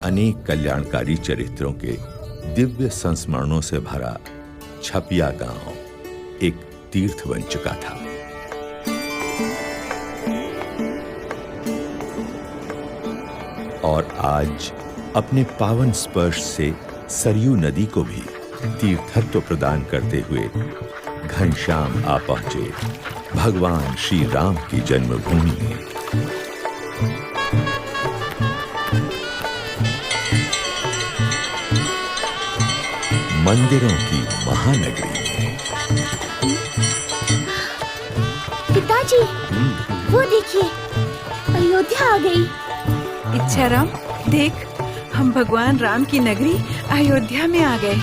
अनेक कल्याणकारी चरित्रों के दिव्य संस्मरणों से भरा छपिया गांव एक तीर्थ बन चुका था। और आज अपने पावन स्पर्श से सरयू नदी को भी तीर्थत्व प्रदान करते हुए घनश्याम आ पहुंचे भगवान श्री राम की जन्मभूमि में। मंदिरों की महानगरी में। पिताजी, वो देखिए, अयोध्या आ गई। इच्छाराम, देख, हम भगवान राम की नगरी अयोध्या में आ गए।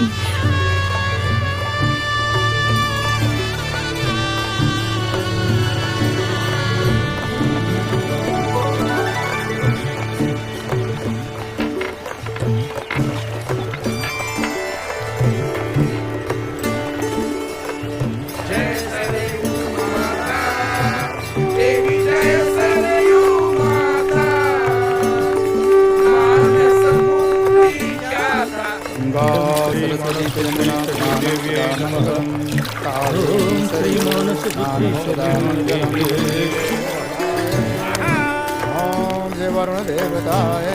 ओम जय वरुण देवताय,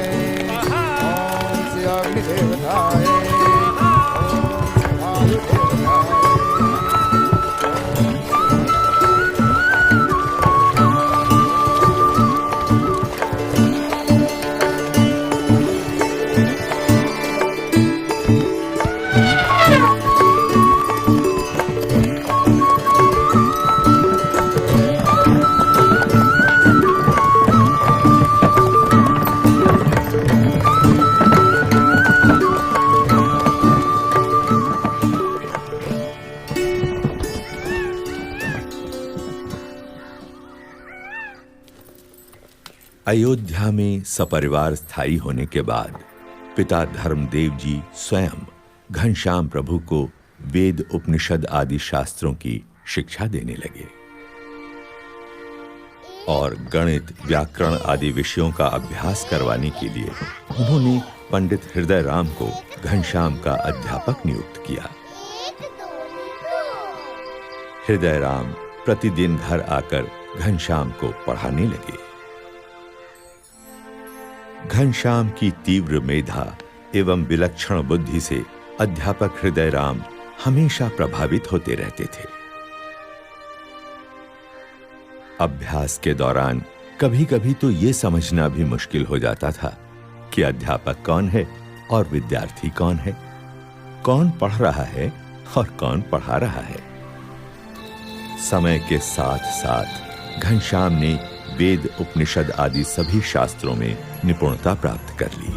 ओम श्री अग्नि देवताय, ओम श्री वायु देवताय। अयोध्या में सपरिवार स्थायी होने के बाद पिता धर्मदेव जी स्वयं घनश्याम प्रभु को वेद उपनिषद आदि शास्त्रों की शिक्षा देने लगे और गणित व्याकरण आदि विषयों का अभ्यास करवाने के लिए उन्होंने पंडित हृदय राम को घनश्याम का अध्यापक नियुक्त किया। हृदय राम प्रतिदिन घर आकर घनश्याम को पढ़ाने लगे। घनश्याम की तीव्र मेधा एवं विलक्षण बुद्धि से अध्यापक हृदय राम हमेशा प्रभावित होते रहते थे। अभ्यास के दौरान कभी-कभी तो यह समझना भी मुश्किल हो जाता था कि अध्यापक कौन है और विद्यार्थी कौन है, कौन पढ़ रहा है और कौन पढ़ा रहा है। समय के साथ-साथ घनश्याम ने वेद उपनिषद आदि सभी शास्त्रों में निपुणता प्राप्त कर ली।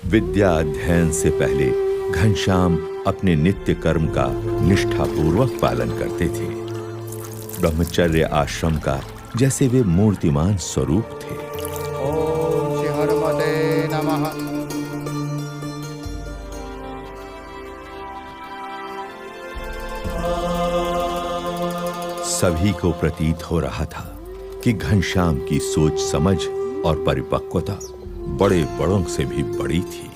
विद्या अध्ययन से पहले घनश्याम अपने नित्य कर्म का निष्ठापूर्वक पालन करते थे। ब्रह्मचर्य आश्रम का जैसे वे मूर्तिमान स्वरूप थे। ओम श्री हनुमते नमः। सभी को प्रतीत हो रहा था कि घनश्याम की सोच समझ और परिपक्वता बड़े बड़ों से भी बड़ी थी।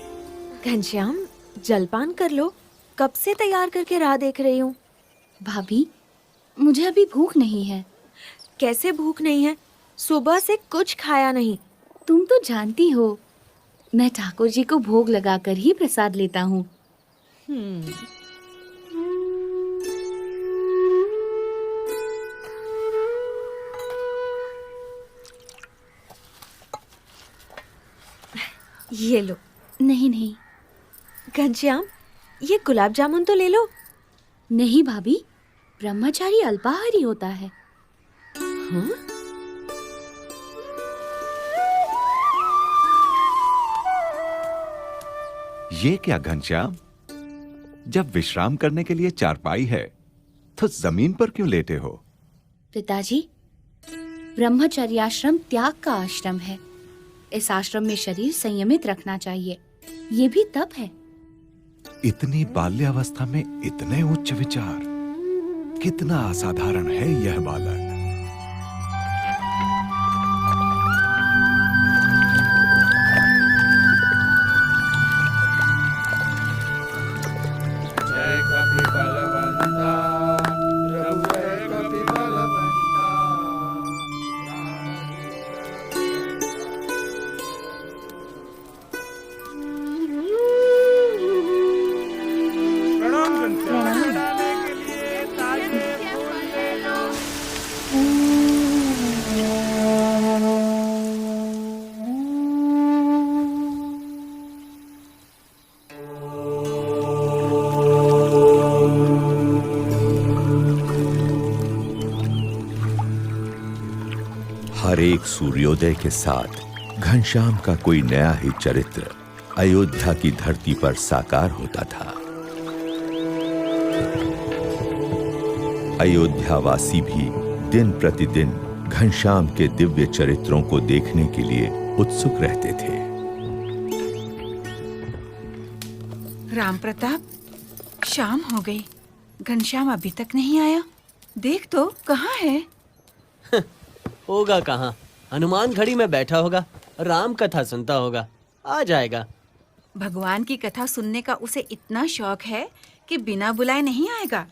घनश्याम, जलपान कर लो, कब से तैयार करके राह देख रही हूँ। भाभी, मुझे अभी भूख नहीं है। कैसे भूख नहीं है? सुबह से कुछ खाया नहीं। तुम तो जानती हो, मैं ठाकुर जी को भोग लगाकर ही प्रसाद लेता हूँ। ये लो। नहीं नहीं। घनश्याम, ये गुलाब जामुन तो ले लो। नहीं भाभी, ब्रह्मचारी अल्पाहारी होता है। ये क्या घनश्याम, जब विश्राम करने के लिए चारपाई है तो जमीन पर क्यों लेटे हो? पिताजी, ब्रह्मचर्याश्रम त्याग का आश्रम है। इस आश्रम में शरीर संयमित रखना चाहिए। ये भी तप है। इतनी बाल्यावस्था में इतने उच्च विचार, कितना असाधारण है यह बालक। जय कपि बलवंता प्रभु जय कपि बलवंता। प्रणाम घनश्याम। हर एक सूर्योदय के साथ घनश्याम का कोई नया ही चरित्र अयोध्या की धरती पर साकार होता था। अयोध्यावासी भी दिन प्रतिदिन घनश्याम के दिव्य चरित्रों को देखने के लिए उत्सुक रहते थे। राम प्रताप, शाम हो गई, घनश्याम अभी तक नहीं आया। देख तो कहाँ है? होगा कहाँ, हनुमान घड़ी में बैठा होगा, राम कथा सुनता होगा, आ जाएगा। भगवान की कथा सुनने का उसे इतना शौक है कि बिना बुलाए नहीं आएगा।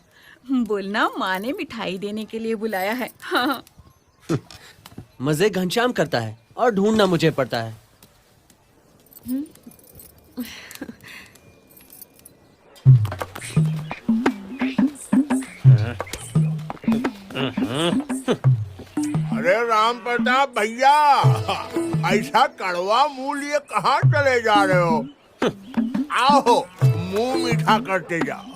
बोलना माँ ने मिठाई देने के लिए बुलाया है। हाँ। मजे घनश्याम करता है और ढूंढना मुझे पड़ता है। अरे राम प्रताप भैया, ऐसा कड़वा मुंह लिए कहाँ चले जा रहे हो? आओ मुंह मीठा करते जाओ।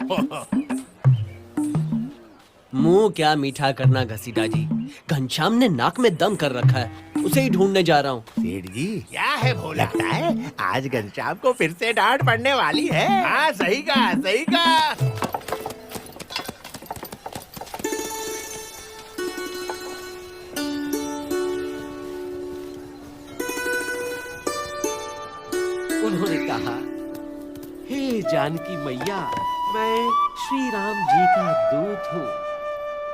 मुंह क्या मीठा करना घसीटा जी, घनश्याम ने नाक में दम कर रखा है, उसे ही ढूंढने जा रहा हूँ। सेठ जी क्या है वो, लगता है आज घनश्याम को फिर से डांट पड़ने वाली है। हाँ सही कहा, सही कहा। उन्होंने कहा, हे जानकी मैया, मैं श्री राम जी का दूत हूँ।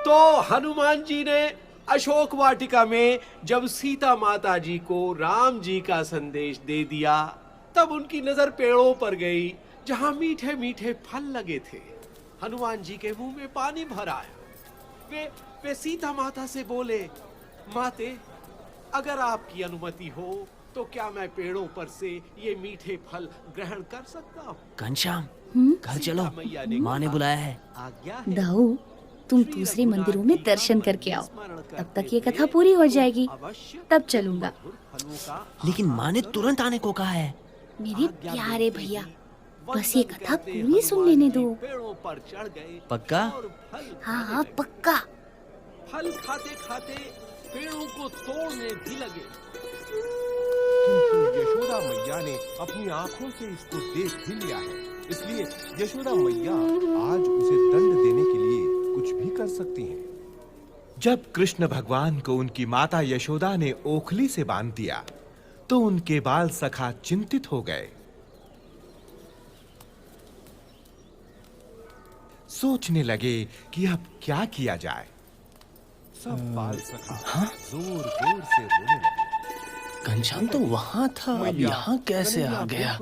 तो हनुमान जी ने अशोक वाटिका में जब सीता माता जी को राम जी का संदेश दे दिया, तब उनकी नजर पेड़ों पर गई जहाँ मीठे मीठे फल लगे थे। हनुमान जी के मुंह में पानी भर आया। वे सीता माता से बोले, माते, अगर आपकी अनुमति हो तो क्या मैं पेड़ों पर से ये मीठे फल ग्रहण कर सकता हूँ? घनश्याम, घर चलो, माँ ने बुलाया है। आज्ञा दाऊ, तुम दूसरे मंदिरों में दर्शन करके आओ, तब तक ये कथा पूरी हो जाएगी, तब चलूंगा। लेकिन माँ ने तुरंत आने को कहा है। मेरे प्यारे भैया, बस ये कथा पूरी सुन लेने दो। पेड़ों पर चढ़ गए। पक्का? हाँ हाँ पक्का। फल खाते खाते पेड़ों को तोड़ने भी लगे। किंतु यशोदा मैया ने अपनी आंखों से इसको देख भी लिया है, इसलिए यशोदा मैया आज उसे दंड देने के लिए कुछ भी कर सकती हैं। जब कृष्ण भगवान को उनकी माता यशोदा ने ओखली से बांध दिया, तो उनके बाल सखा चिंतित हो गए। सोचने लगे कि अब क्या किया जाए। सब बाल सखा जोर जोर से रोने लगे। घनश्याम तो वहाँ था, अब यहाँ कैसे आ गया?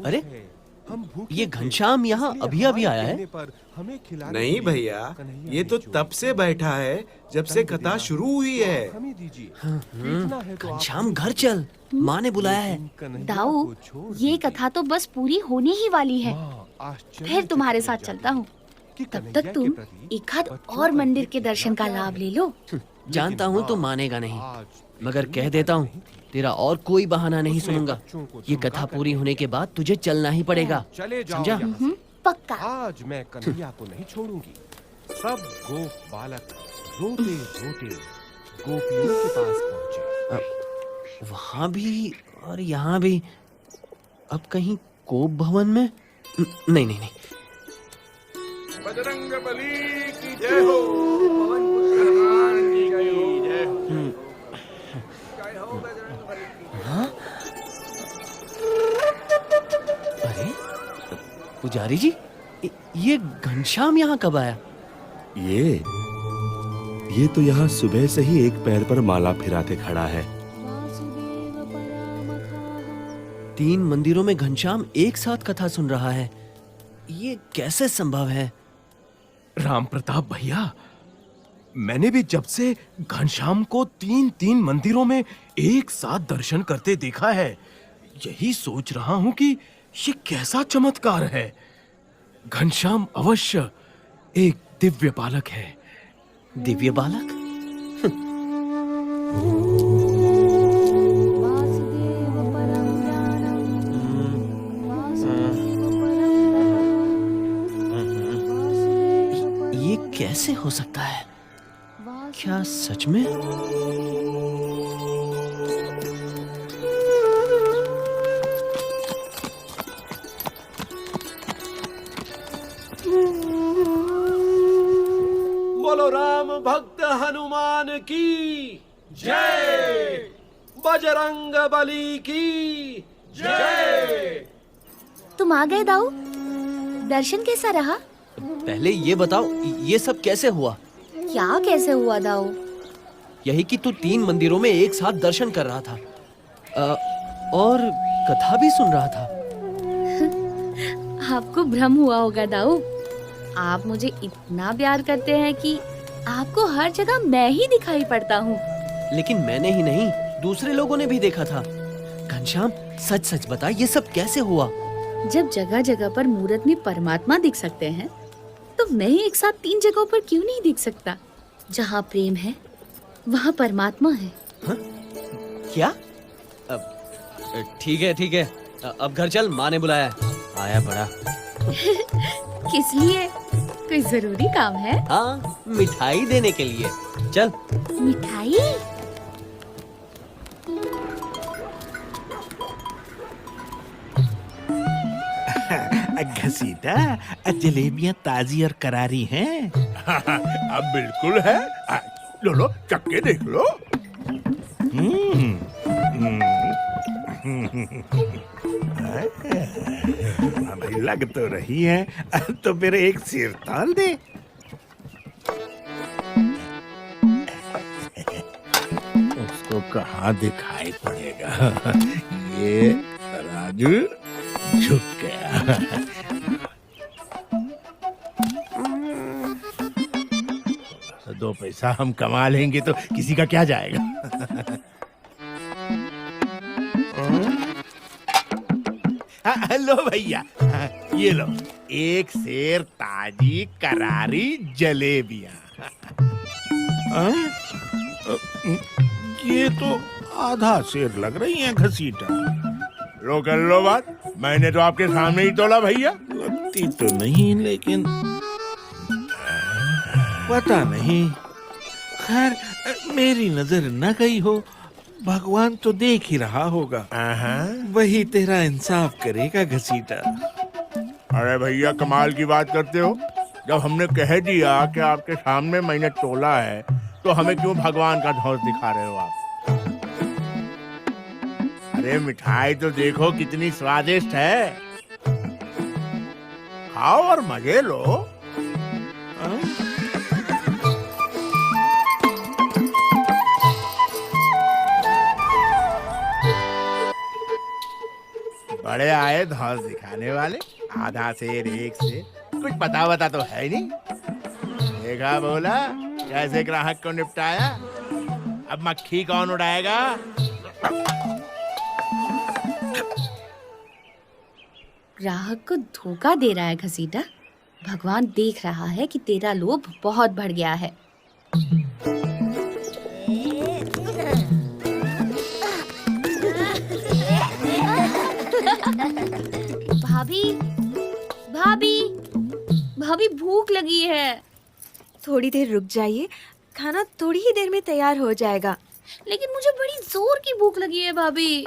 अरे, हम ये घनश्याम यहाँ अभी अभी आया है? नहीं भैया, ये तो तब से बैठा है जब से कथा शुरू हुई है। घनश्याम घर चल, माँ ने बुलाया है। दाऊ, ये कथा तो बस पूरी होने ही वाली है, फिर तुम्हारे साथ चलता हूँ। तब तक तुम एक आध और मंदिर के दर्शन का लाभ ले लो। जानता हूँ तू मानेगा नहीं, मगर कह देता हूँ, तेरा और कोई बहाना नहीं सुनूंगा। ये कथा पूरी होने के बाद तुझे चलना ही पड़ेगा, समझा? पक्का। आज मैं कन्हैया को नहीं छोड़ूंगी। सब गोप बालक रोते रोते गोपियों के पास पहुंचे। वहाँ भी और यहाँ भी। अब कहीं कोप भवन में? नहीं नहीं नहीं। बजरंग बली की जय हो, पवन पुत्र हनुमान जी की जय हो। जय हो बजरंग बली की। हाँ? अरे पुजारी जी, ये घनश्याम यहाँ कब आया? ये ये तो यहाँ सुबह से ही एक पैर पर माला फिराते खड़ा है। 3 मंदिरों में घनश्याम एक साथ कथा सुन रहा है। ये कैसे संभव है? राम प्रताप भैया, मैंने भी जब से घनश्याम को 3 मंदिरों में एक साथ दर्शन करते देखा है, यही सोच रहा हूं कि ये कैसा चमत्कार है। घनश्याम अवश्य एक दिव्य बालक है। दिव्य बालक? ये कैसे हो सकता है? क्या सच में? बोलो राम भक्त हनुमान की जय, बजरंग बली की जय। तुम आ गए दाऊ? दर्शन कैसा रहा? पहले ये बताओ, ये सब कैसे हुआ? क्या कैसे हुआ दाऊ? यही कि तू 3 मंदिरों में एक साथ दर्शन कर रहा था और कथा भी सुन रहा था। आपको भ्रम हुआ होगा दाऊ। आप मुझे इतना प्यार करते हैं कि आपको हर जगह मैं ही दिखाई पड़ता हूँ। लेकिन मैंने ही नहीं, दूसरे लोगों ने भी देखा था। घनश्याम, सच सच बता, ये सब कैसे हुआ? जब जगह जगह पर मूर्त में परमात्मा दिख सकते हैं, तो मैं एक साथ 3 जगहों पर क्यों नहीं दिख सकता? जहाँ प्रेम है, वहाँ परमात्मा है। हा? क्या? ठीक है ठीक है, अब घर चल, माँ ने बुलाया है। आया बड़ा। किस लिए? कोई जरूरी काम है? हाँ, मिठाई देने के लिए। चल। मिठाई? घसीटा, जलेबियां ताजी और करारी हैं। अब बिल्कुल है। लो लो, चक्के देख लो। भाई लग तो रही है, तो फिर एक सिर ताल दे। उसको कहाँ दिखाई पड़ेगा? ये तराजू झुक गया। दो पैसा हम कमा लेंगे तो किसी का क्या जाएगा। लो भैया, ये लो, एक सेर ताजी करारी जलेबियां। ये तो आधा सेर लग रही हैं घसीटा। लो कर लो बात, मैंने तो आपके सामने ही तोला भैया। लगती तो नहीं, लेकिन पता नहीं। खैर, मेरी नजर न गई हो, भगवान तो देख ही रहा होगा। वही तेरा इंसाफ करेगा घसीटा। अरे भैया, कमाल की बात करते हो। जब हमने कह दिया कि आपके सामने मैंने तोला है, तो हमें क्यों भगवान का धौंस दिखा रहे हो आप? अरे मिठाई तो देखो कितनी स्वादिष्ट है। खाओ और मजे लो। बड़े आए धौंस दिखाने वाले। आधा सेर, एक सेर, कुछ पता वता तो है नहीं। देखा बोला कैसे ग्राहक को निपटाया। अब मक्खी कौन उड़ाएगा? ग्राहक को धोखा दे रहा है घसीटा। भगवान देख रहा है कि तेरा लोभ बहुत बढ़ गया है। भाभी, भाभी, भाभी, भूख लगी है। थोड़ी देर रुक जाइए, खाना थोड़ी ही देर में तैयार हो जाएगा। लेकिन मुझे बड़ी जोर की भूख लगी है भाभी।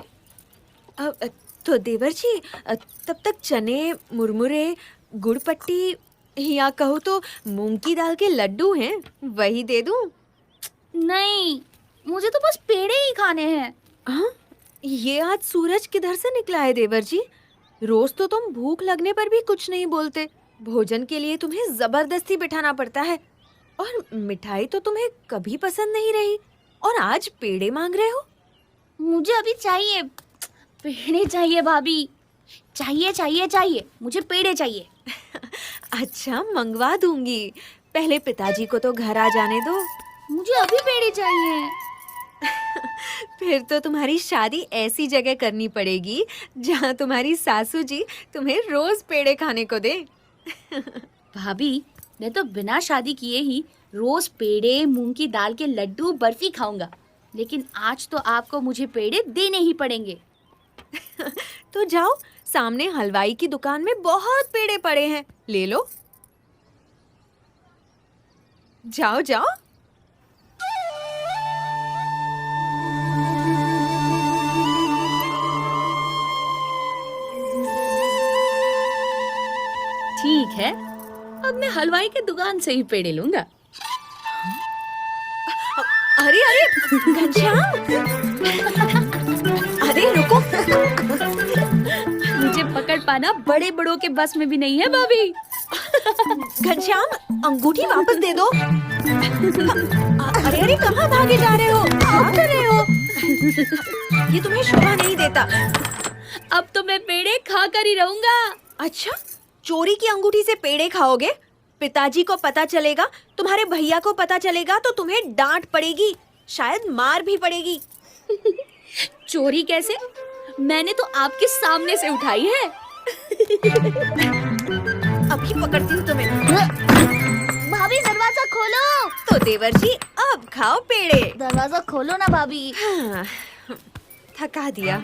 तो देवर जी, तब तक चने, मुरमुरे, गुड़ पट्टी या कहो तो मूंग की दाल के लड्डू हैं, वही दे दूं? नहीं, मुझे तो बस पेड़े ही खाने हैं। हाँ, ये आज सूरज किधर से निकला है देवर जी? रोज तो तुम भूख लगने पर भी कुछ नहीं बोलते। भोजन के लिए तुम्हें जबरदस्ती बिठाना पड़ता है। और मिठाई तो तुम्हें कभी पसंद नहीं रही और आज पेड़े मांग रहे हो। मुझे अभी चाहिए, पेड़े चाहिए भाभी, चाहिए चाहिए चाहिए, मुझे पेड़े चाहिए। अच्छा मंगवा दूंगी, पहले पिताजी को तो घर आ जाने दो। मुझे अभी पेड़े चाहिए। फिर तो तुम्हारी शादी ऐसी जगह करनी पड़ेगी जहाँ तुम्हारी सासू जी तुम्हें रोज पेड़े खाने को दे। भाभी, मैं तो बिना शादी किए ही रोज पेड़े, मूंग की दाल के लड्डू, बर्फी खाऊंगा, लेकिन आज तो आपको मुझे पेड़े देने ही पड़ेंगे। तो जाओ, सामने हलवाई की दुकान में बहुत पेड़े पड़े हैं, ले लो। जाओ जाओ। ठीक है, अब मैं हलवाई के दुकान से ही पेड़े लूंगा। अरे अरे घनश्याम, अरे रुको। मुझे पकड़ पाना बड़े बड़ों के बस में भी नहीं है भाभी। घनश्याम, अंगूठी वापस दे दो। अरे अरे कहाँ भागे जा रहे हो, क्या कर रहे हो? ये तुम्हें शोभा नहीं देता। अब तो मैं पेड़े खा कर ही रहूंगा। अच्छा, चोरी की अंगूठी से पेड़े खाओगे? पिताजी को पता चलेगा, तुम्हारे भैया को पता चलेगा तो तुम्हें डांट पड़ेगी, शायद मार भी पड़ेगी। चोरी कैसे? मैंने तो आपके सामने से उठाई है। अभी पकड़ती हूँ तुम्हें। भाभी दरवाजा खोलो। तो देवर जी अब खाओ पेड़े। दरवाजा खोलो ना भाभी। हाँ, थका दिया।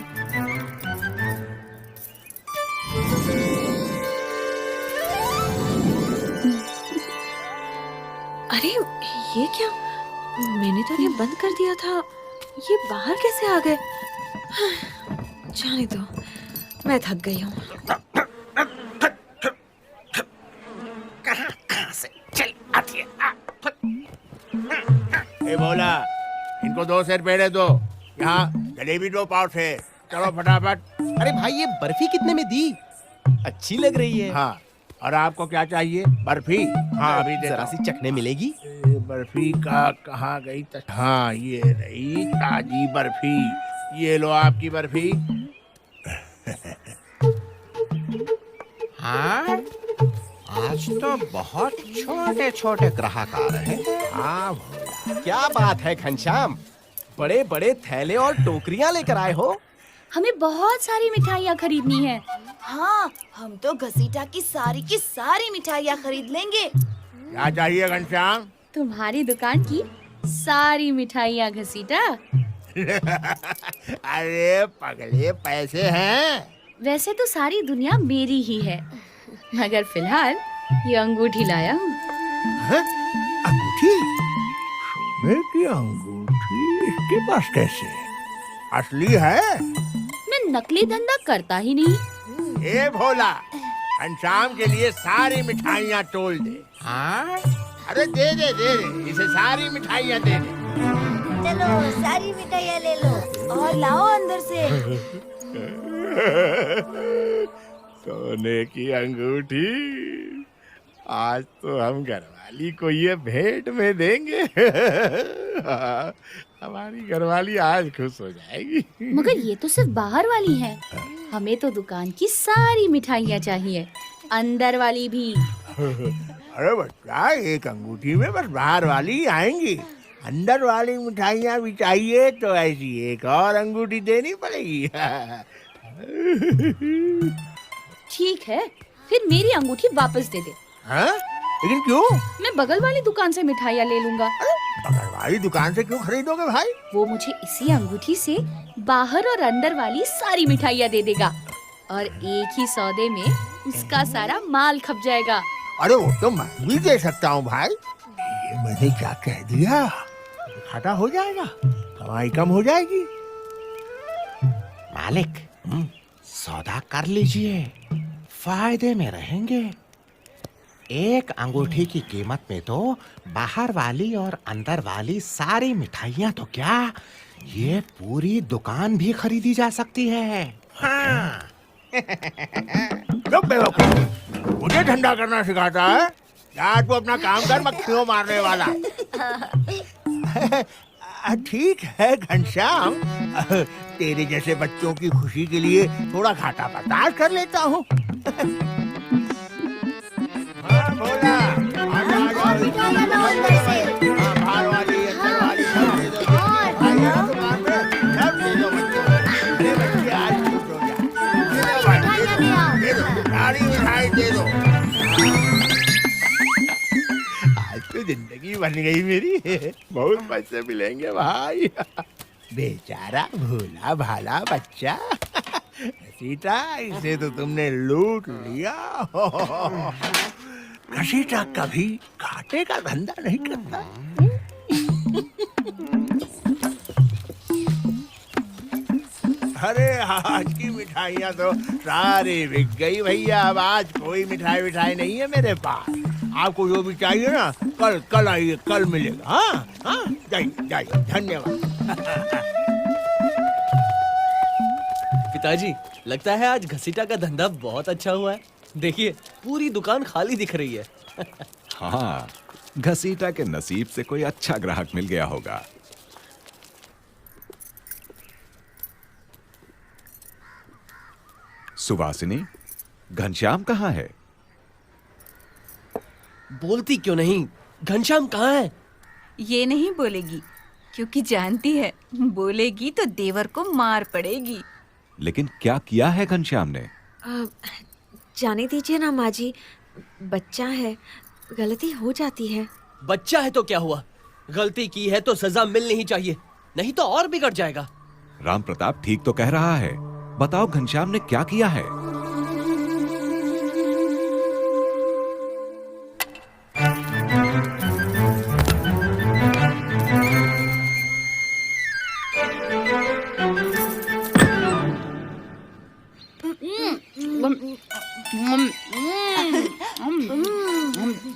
अरे ये क्या? मैंने तो इन्हें बंद कर दिया था, ये बाहर कैसे आ गए? जाने दो, मैं थक गई हूँ। कहाँ से चल आती है? ए बोला, इनको 2 सेर पेड़े दो, यहाँ जलेबी 2 पाव से। चलो फटाफट। अरे भाई, ये बर्फी कितने में दी? अच्छी लग रही है। हाँ, और आपको क्या चाहिए? बर्फी? हाँ अभी जरा सी चखने मिलेगी। बर्फी का कहाँ गई? हाँ ये रही ताजी बर्फी, ये लो आपकी बर्फी। हाँ, आज तो बहुत छोटे छोटे ग्राहक आ रहे हैं। हाँ भोला, क्या बात है घनश्याम, बड़े बड़े थैले और टोकरियां लेकर आए हो। हमें बहुत सारी मिठाइयाँ खरीदनी है। हाँ, हम तो घसीटा की सारी मिठाइयाँ खरीद लेंगे। क्या चाहिए घनश्याम? तुम्हारी दुकान की सारी मिठाइयाँ घसीटा। अरे पगले, पैसे हैं? वैसे तो सारी दुनिया मेरी ही है, मगर फिलहाल ये अंगूठी लाया हूँ। अंगूठी? सोने की अंगूठी इसके पास कैसे? असली है? मैं नकली धंधा करता ही नहीं। ए भोला, घनश्याम के लिए सारी मिठाइयाँ तोल दे। हाँ? अरे दे दे दे दे, इसे सारी मिठाइयाँ दे दे। चलो सारी मिठाइयाँ ले लो और लाओ अंदर से। सोने की अंगूठी, आज तो हम घरवाली को ये भेंट में देंगे। हमारी घरवाली आज खुश हो जाएगी। मगर ये तो सिर्फ बाहर वाली है, हमें तो दुकान की सारी मिठाइयाँ चाहिए, अंदर वाली भी। अरे बच्चा, एक अंगूठी में बस बाहर वाली आएंगी, अंदर वाली मिठाइयाँ भी चाहिए तो ऐसी एक और अंगूठी देनी पड़ेगी। ठीक है, फिर मेरी अंगूठी वापस दे दे। हाँ? लेकिन क्यों? मैं बगल वाली दुकान से मिठाइयाँ ले लूंगा। बगल वाली दुकान से क्यों खरीदोगे भाई? वो मुझे इसी अंगूठी से बाहर और अंदर वाली सारी मिठाइयाँ दे देगा और एक ही सौदे में उसका सारा माल खप जाएगा। अरे वो तो मैं भी दे सकता हूँ भाई। ये मैंने क्या कह दिया? घाटा हो जाएगा, कमाई कम हो जाएगी। मालिक, सौदा कर लीजिए, फायदे में रहेंगे। एक अंगूठी की कीमत में तो बाहर वाली और अंदर वाली सारी मिठाइयाँ तो क्या, ये पूरी दुकान भी खरीदी जा सकती है। हाँ। चुप बेवकूफ, मुझे ठंडा करना सिखाता है? जा तू अपना काम कर, मक्खियों मारने वाला। ठीक है घनश्याम, तेरे जैसे बच्चों की खुशी के लिए थोड़ा घाटा बर्दाश्त कर लेता हूँ। हाँ, बोला। बाहर वाली, अंदर वाली, सब दे दो। सब दे दो बच्चों को। अरे बच्चे आज खुश हो जाए। दे दो, सारी मिठाई दे दो। आज तो जिंदगी बन गई मेरी, बहुत पैसे मिलेंगे भाई। बेचारा भोला भाला बच्चा, घसीटा, इसे तो तुमने लूट लिया। घसीटा कभी घाटे का धंधा नहीं करता। अरे आज की मिठाइयाँ तो सारी बिक गई भैया। अब आज कोई मिठाई नहीं है मेरे पास। आपको जो भी चाहिए ना, कल आइए, कल मिलेगा। हाँ हाँ, जाइए, धन्यवाद। पिताजी, लगता है आज घसीटा का धंधा बहुत अच्छा हुआ है। देखिए, पूरी दुकान खाली दिख रही है। हाँ, घसीटा के नसीब से कोई अच्छा ग्राहक मिल गया होगा। सुवासिनी, घनश्याम कहाँ है? बोलती क्यों नहीं? घनश्याम कहाँ है? ये नहीं बोलेगी, क्योंकि जानती है बोलेगी तो देवर को मार पड़ेगी। लेकिन क्या किया है घनश्याम ने? जाने दीजिए ना माँ जी, बच्चा है, गलती हो जाती है। बच्चा है तो क्या हुआ? गलती की है तो सजा मिलनी ही चाहिए, नहीं तो और बिगड़ जाएगा। राम प्रताप ठीक तो कह रहा है। बताओ घनश्याम ने क्या किया है?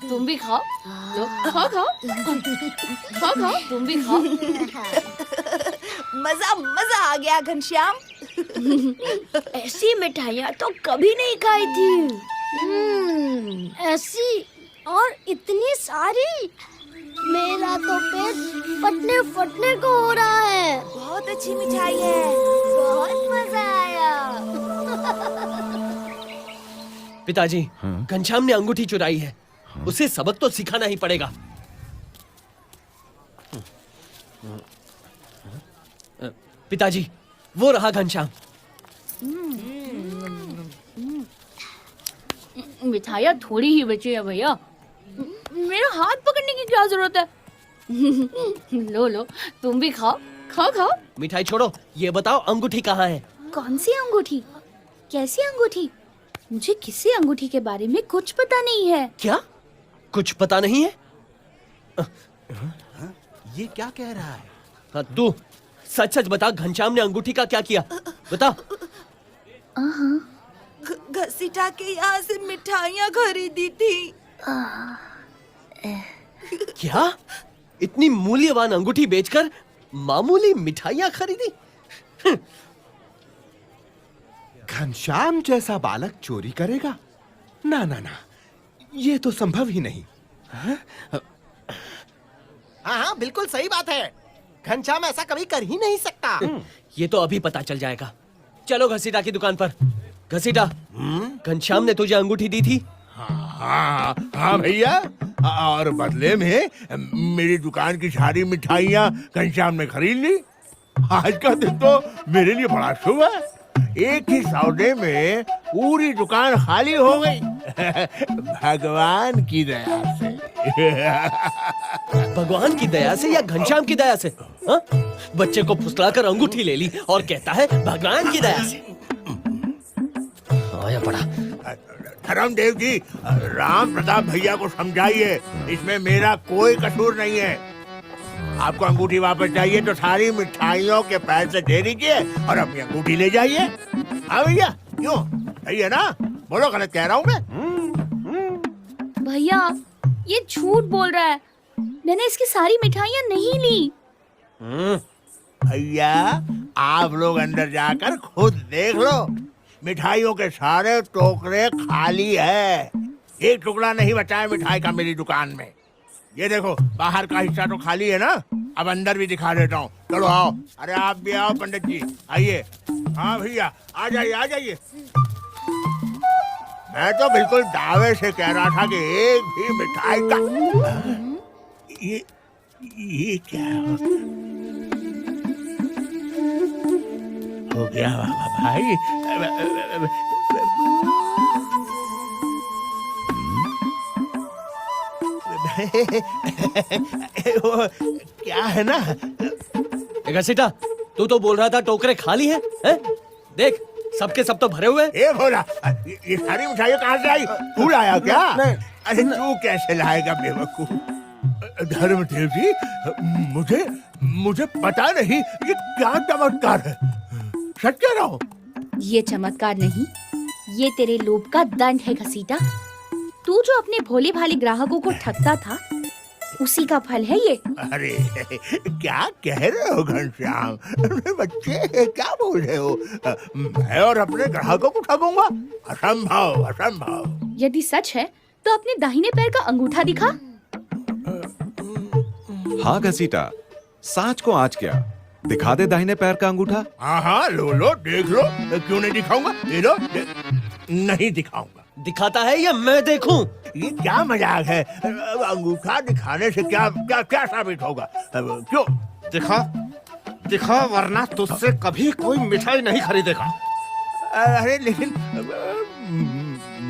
तुम भी खाओ, खाओ खाओ खाओ खाओ, तुम भी खाओ। मजा आ गया घनश्याम। ऐसी मिठाइयाँ तो कभी नहीं खाई थी। ऐसी और इतनी सारी, मेरा तो पेट फटने को हो रहा है। बहुत अच्छी मिठाई है, बहुत मजा आया। पिताजी, घनश्याम ने अंगूठी चुराई है। उसे सबक तो सिखाना ही पड़ेगा। पिताजी, वो रहा घनश्याम। मिठाइयाँ थोड़ी ही बची है भैया, मेरा हाथ पकड़ने की क्या जरूरत है? लो लो, तुम भी खाओ, खाओ खाओ। मिठाई छोड़ो, ये बताओ अंगूठी कहाँ है? कौन सी अंगूठी? कैसी अंगूठी? मुझे किसी अंगूठी के बारे में कुछ पता नहीं है। क्या? कुछ पता नहीं है? ये क्या कह रहा है? हाँ, तू सच सच बता, घनश्याम ने अंगूठी का क्या किया? बता। घसीटा के यहाँ से मिठाइयाँ खरीदी थी। क्या? इतनी मूल्यवान अंगूठी बेचकर मामूली मिठाइयाँ खरीदी? घनश्याम जैसा बालक चोरी करेगा? ना ना ना, ये तो संभव ही नहीं। हाँ, बिल्कुल सही बात है। घनश्याम ऐसा कभी कर ही नहीं सकता। ये तो अभी पता चल जाएगा। चलो घसीटा की दुकान पर। घसीटा, घनश्याम ने तुझे अंगूठी दी थी? हाँ भैया, और बदले में मेरी दुकान की सारी मिठाइयाँ घनश्याम ने खरीद ली। आज का दिन तो मेरे लिए बड़ा शुभ है। एक ही सौदे में पूरी दुकान खाली हो गई। भगवान की दया से। भगवान की दया से या घनश्याम की दया से? हा? बच्चे को फुसलाकर अंगूठी ले ली और कहता है भगवान की दया से। आया पड़ा। धर्मदेव जी, राम प्रताप भैया को समझाइए, इसमें मेरा कोई कसूर नहीं है। आपको अंगूठी वापस चाहिए तो सारी मिठाइयों के पैसे दे दीजिए और अपनी अंगूठी ले जाइए। हाँ भैया, क्यों? सही है ना? बोलो, गलत कह रहा हूँ मैं? भैया, ये झूठ बोल रहा है। मैंने इसकी सारी मिठाइयाँ नहीं ली। भैया, आप लोग अंदर जाकर खुद देख लो। मिठाइयों के सारे टोकरे खाली है। एक टुकड़ा नहीं बचा है मिठाई का मेरी दुकान में। ये देखो, बाहर का हिस्सा तो खाली है ना, अब अंदर भी दिखा देता हूँ। चलो आओ। अरे आप भी आओ पंडित जी, आइए। हाँ भैया, आ जाइए आ जाइए। मैं तो बिल्कुल दावे से कह रहा था कि एक भी मिठाई का ये क्या हो गया भाई? वो क्या है ना, घसीटा, तू तो बोल रहा था टोकरे खाली हैं? हैं? देख, सबके सब तो भरे हुए हैं। ए भोला, ये सारी मिठाइयाँ कहाँ से आई? तू लाया क्या? अरे तू कैसे लाएगा बेवकूफ? धर्मदेव जी, मुझे पता नहीं ये क्या चमत्कार है। सच कह रहा हूँ। ये चमत्कार नहीं, ये तेरे लोभ का दंड है घसीटा। तू जो अपने भोले भाले ग्राहकों को ठगता था, उसी का फल है ये। अरे क्या कह रहे हो घनश्याम? बच्चे क्या बोल रहे हो? मैं और अपने ग्राहकों को ठगूंगा? असंभव, असंभव। यदि सच है तो अपने दाहिने पैर का अंगूठा दिखा। हाँ घसीटा, सांच को आज क्या, दिखा दे दाहिने पैर का अंगूठा। हाँ हाँ, लो देख लो। क्यों नहीं दिखाऊंगा? ये लो। नहीं दिखाऊंगा। दिखाता है या मैं देखूं? ये क्या मजाक है? अंगूठा दिखाने से क्या क्या क्या साबित होगा? क्यों? दिखा वरना तुझसे कभी कोई मिठाई नहीं खरीदेगा। अरे लेकिन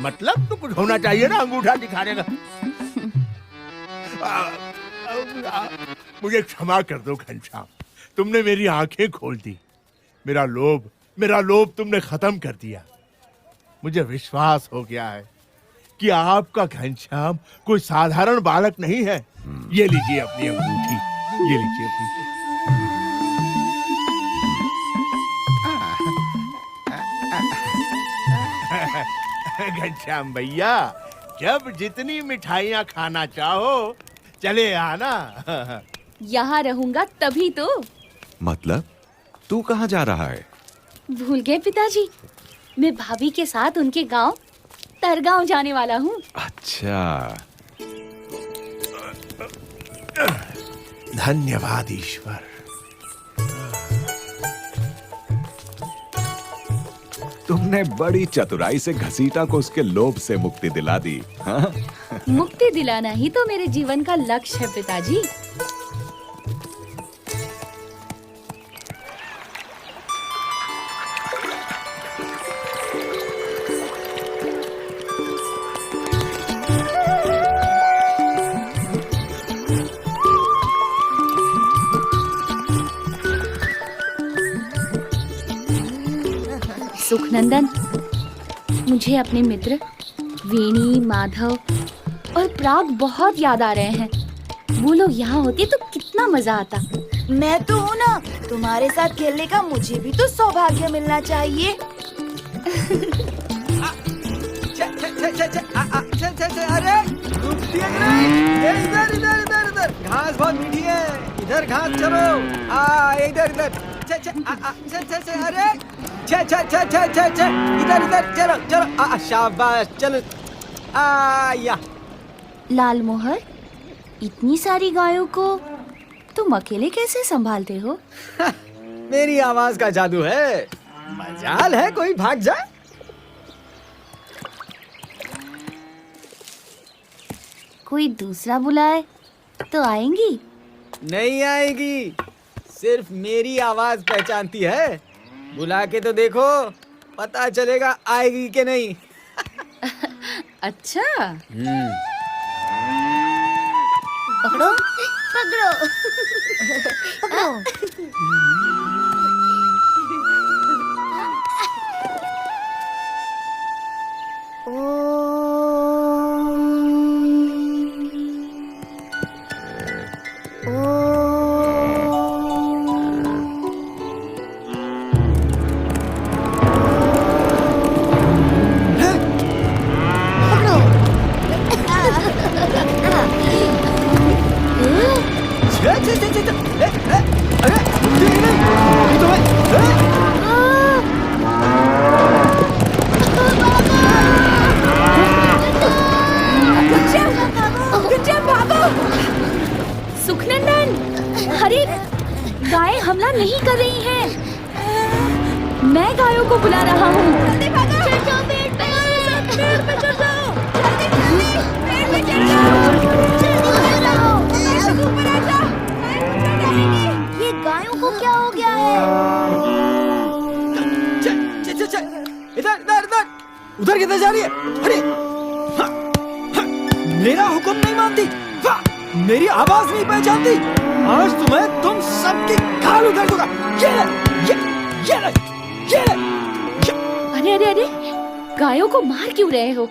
मतलब तो कुछ होना चाहिए ना अंगूठा दिखाने का। मुझे क्षमा कर दो घनश्याम, तुमने मेरी आंखें खोल दी। मेरा लोभ तुमने खत्म कर दिया। मुझे विश्वास हो गया है कि आपका घनश्याम कोई साधारण बालक नहीं है। ये लीजिए अपनी अंगूठी, ये लीजिए अपनी। घनश्याम भैया, जब जितनी मिठाइयाँ खाना चाहो चले आना। यहाँ रहूंगा तभी तो। मतलब तू कहाँ जा रहा है? भूल गए पिताजी, मैं भाभी के साथ उनके गांव तरगांव जाने वाला हूँ। अच्छा, धन्यवाद ईश्वर। तुमने बड़ी चतुराई से घसीटा को उसके लोभ से मुक्ति दिला दी। हाँ? मुक्ति दिलाना ही तो मेरे जीवन का लक्ष्य है पिताजी। सुखनंदन, मुझे अपने मित्र वेणी, माधव और प्राग बहुत याद आ रहे हैं। वो लोग यहाँ होते तो कितना मजा आता। मैं तो हूँ ना, तुम्हारे साथ खेलने का मुझे भी तो सौभाग्य मिलना चाहिए। अरे इधर इधर इधर इधर, घास बहुत मीठी है, इधर घास चलो। इधर इधर, अरे इधर इधर चलो चलो। शाबाश, चलो। या लाल मोहर, इतनी सारी गायों को तुम अकेले कैसे संभालते हो? मेरी आवाज का जादू है, मजाल है कोई भाग जाए। कोई दूसरा बुलाए तो आएंगी? नहीं आएगी, सिर्फ मेरी आवाज पहचानती है। बुला के तो देखो, पता चलेगा आएगी कि नहीं। अच्छा। पकड़ो पकड़ो पकड़ो। अरे गायें हमला नहीं कर रही हैं। मैं गायों को बुला रहा हूँ। ये गायों को क्या हो गया है? इधर इधर इधर उधर किधर जा रही है? अरे हाँ, हाँ, मेरा हुक्म नहीं मानती, हाँ, मेरी आवाज नहीं पहचानती। आज तुम्हें तुम सबकी खाल उधर दूंगा। ये अरे अरे अरे, गायों को मार क्यों रहे हो?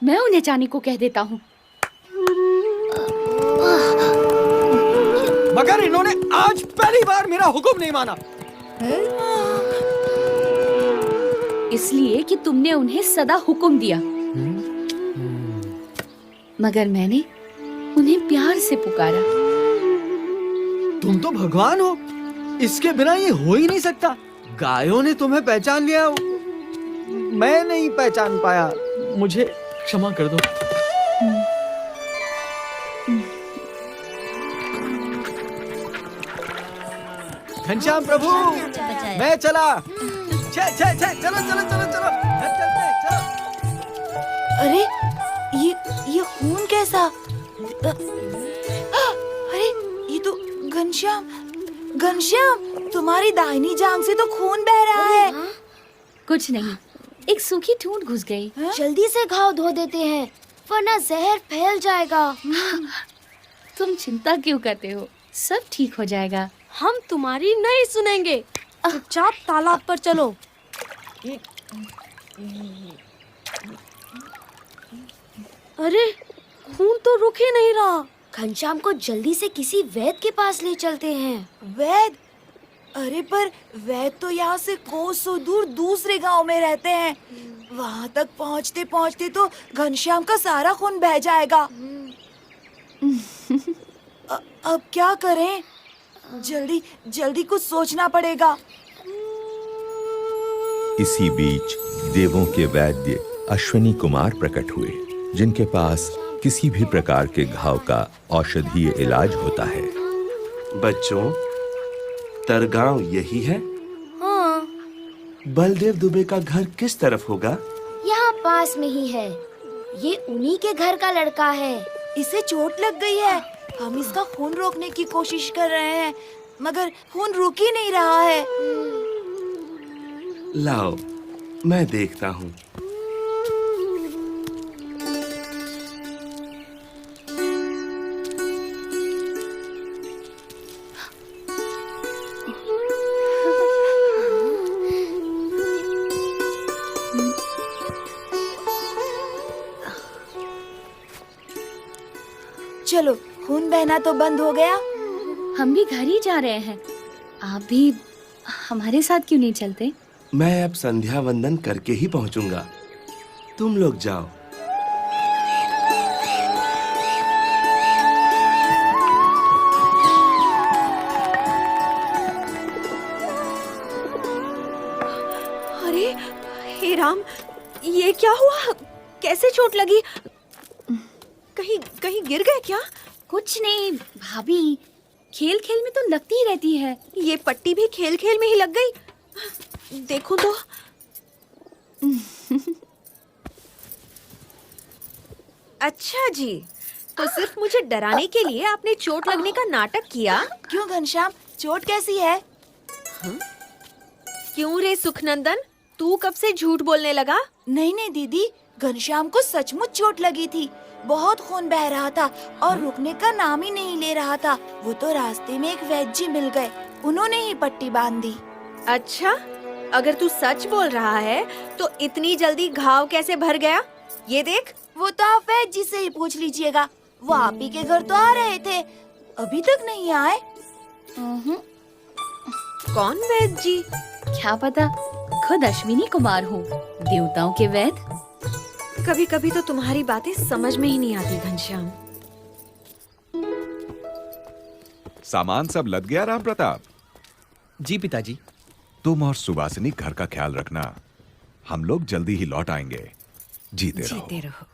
मैं उन्हें जाने को कह देता हूँ। मगर इन्होंने आज पहली बार मेरा हुक्म नहीं माना। इसलिए कि तुमने उन्हें सदा हुक्म दिया, मगर मैंने उन्हें प्यार से पुकारा। तुम तो भगवान हो, इसके बिना ये हो ही नहीं सकता। गायों ने तुम्हें पहचान लिया, मैं नहीं पहचान पाया। मुझे क्षमा कर दो। घनश्याम प्रभु, मैं चला। चलो चलो चलो चलो, चलते चलो। अरे ये खून कैसा? अरे ये तो घनश्याम, घनश्याम तुम्हारी दाहिनी जांघ से तो खून बह रहा है। कुछ नहीं, एक सूखी ठूंठ घुस गई। जल्दी से घाव धो देते हैं, वरना जहर फैल जाएगा। तुम चिंता क्यों करते हो? सब ठीक हो जाएगा। हम तुम्हारी नहीं सुनेंगे। चुपचाप तालाब पर चलो। अरे खून तो रुक ही नहीं रहा। घनश्याम को जल्दी से किसी वैद्य के पास ले चलते हैं। वैद्य? अरे पर वैद्य तो यहाँ से कोसों दूर दूसरे गांव में रहते हैं। वहाँ तक पहुँचते पहुँचते तो घनश्याम का सारा खून बह जाएगा। अब क्या करें? जल्दी जल्दी कुछ सोचना पड़ेगा। इसी बीच देवों के वैद्य अश्विनी कुमार प्रकट हुए, जिनके पास किसी भी प्रकार के घाव का औषधीय इलाज होता है। बच्चों, तरगांव यही है? हाँ, बलदेव दुबे का घर किस तरफ होगा? यहाँ पास में ही है। ये उन्हीं के घर का लड़का है। इसे चोट लग गई है। हम इसका खून रोकने की कोशिश कर रहे हैं, मगर खून रुक ही नहीं रहा है। लाओ, मैं देखता हूँ। चलो, खून बहना तो बंद हो गया। हम भी घर ही जा रहे हैं। आप भी हमारे साथ क्यों नहीं चलते? मैं अब संध्या वंदन करके ही पहुंचूंगा। तुम लोग जाओ। अरे हे राम, ये क्या हुआ? कैसे चोट लगी? कहीं कहीं गिर गए क्या? कुछ नहीं भाभी, खेल खेल में तो लगती ही रहती है। ये पट्टी भी खेल खेल में ही लग गई। देखो तो। अच्छा जी, तो सिर्फ मुझे डराने के लिए आपने चोट लगने का नाटक किया? क्यों घनश्याम, चोट कैसी है? क्यों रे सुखनंदन, तू कब से झूठ बोलने लगा? नहीं नहीं दीदी, घनश्याम को सचमुच चोट लगी थी। बहुत खून बह रहा था और रुकने का नाम ही नहीं ले रहा था। वो तो रास्ते में एक वैद्य जी मिल गए, उन्होंने ही पट्टी बांध दी। अच्छा, अगर तू सच बोल रहा है तो इतनी जल्दी घाव कैसे भर गया? ये देख। वो तो आप वैद्य जी से ही पूछ लीजिएगा। वो आप ही के घर तो आ रहे थे, अभी तक नहीं आए। कौन वैद्य जी? क्या पता, खुद अश्विनी कुमार हो, देवताओं के वैद्य। कभी कभी तो तुम्हारी बातें समझ में ही नहीं आती घनश्याम। सामान सब लद गया राम प्रताप? जी पिताजी। तुम और सुवासिनी घर का ख्याल रखना। हम लोग जल्दी ही लौट आएंगे। जीते रहो। जीते रहो।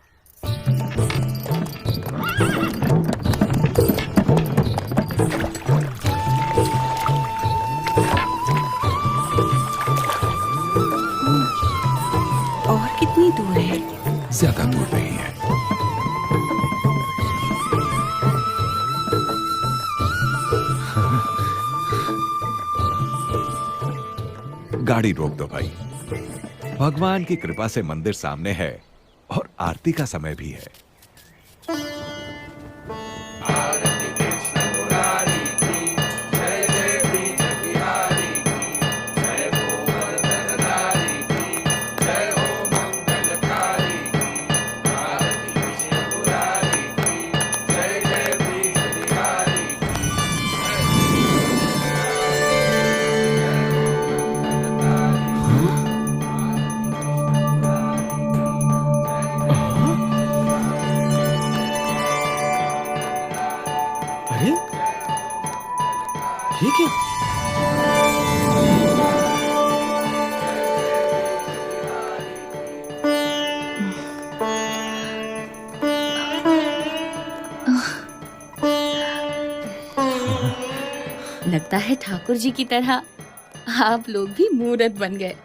गाड़ी रोक दो भाई। भगवान की कृपा से मंदिर सामने है और आरती का समय भी है। ये क्या? लगता है ठाकुर जी की तरह आप लोग भी मूर्त बन गए।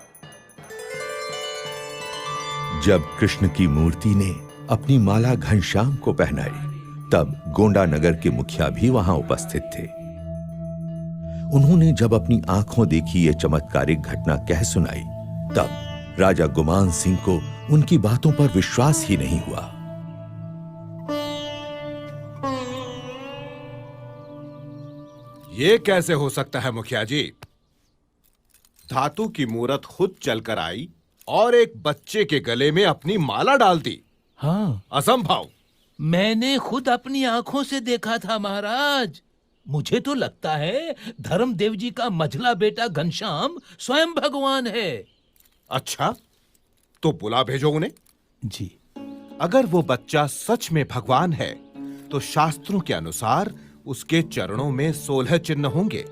जब कृष्ण की मूर्ति ने अपनी माला घनश्याम को पहनाई, तब गोंडा नगर के मुखिया भी वहां उपस्थित थे। उन्होंने जब अपनी आंखों देखी ये चमत्कारिक घटना कह सुनाई, तब राजा गुमान सिंह को उनकी बातों पर विश्वास ही नहीं हुआ। ये कैसे हो सकता है मुखिया जी? धातु की मूरत खुद चलकर आई और एक बच्चे के गले में अपनी माला डाल दी। हाँ, असंभव। मैंने खुद अपनी आंखों से देखा था महाराज। मुझे तो लगता है धर्मदेव जी का मझला बेटा घनश्याम स्वयं भगवान है। अच्छा, तो बुला भेजो उन्हें। जी। अगर वो बच्चा सच में भगवान है, तो शास्त्रों के अनुसार उसके चरणों में 16 चिन्ह होंगे।